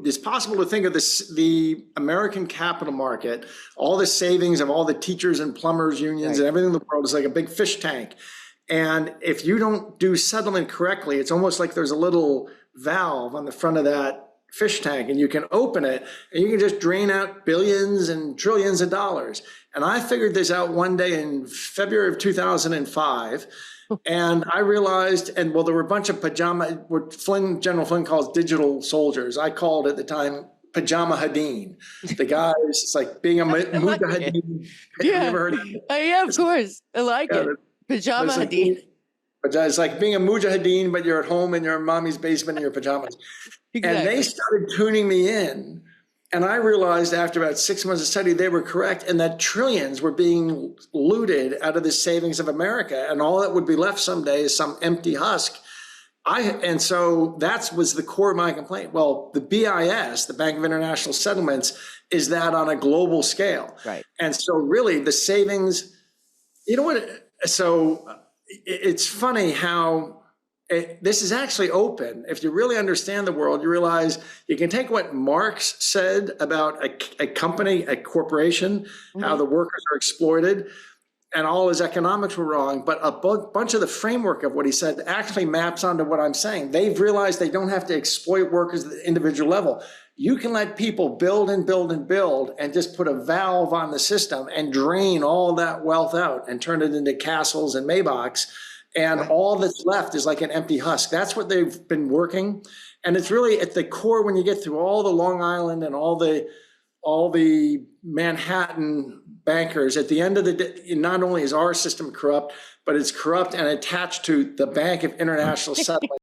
it's possible to think of this, the American capital market, all the savings of all the teachers and plumbers unions and everything in the world is like a big fish tank. And if you don't do settlement correctly, it's almost like there's a little valve on the front of that fish tank, and you can open it and you can just drain out billions and trillions of dollars. And I figured this out one day in February of 2005. And I realized, and well, there were a bunch of what General Flynn calls digital soldiers. I called at the time Pajama Hadeen. The guys, it's like being a Mujahideen. Yeah. Have you ever heard of it? Yeah, of course. I like it. Pajama Hadeen. It's like being a Mujahideen, but you're at home in your mommy's basement in your pajamas. Exactly. And they started tuning me in. And I realized after about 6 months of study, they were correct, and that trillions were being looted out of the savings of America. And all that would be left someday is some empty husk. And so that was the core of my complaint. Well, the BIS, the Bank of International Settlements, is that on a global scale. Right. And so really the savings, you know what, so it's funny how this is actually open. If you really understand the world, you realize you can take what Marx said about a company, a corporation, how the workers are exploited, and all his economics were wrong, but a bunch of the framework of what he said actually maps onto what I'm saying. They've realized they don't have to exploit workers at the individual level. You can let people build and build and build and just put a valve on the system and drain all that wealth out and turn it into castles and Maybachs. And all that's left is like an empty husk. That's what they've been working. And it's really at the core when you get through all the Long Island and all the Manhattan bankers, at the end of the day, not only is our system corrupt, but it's corrupt and attached to the Bank of International Settlements.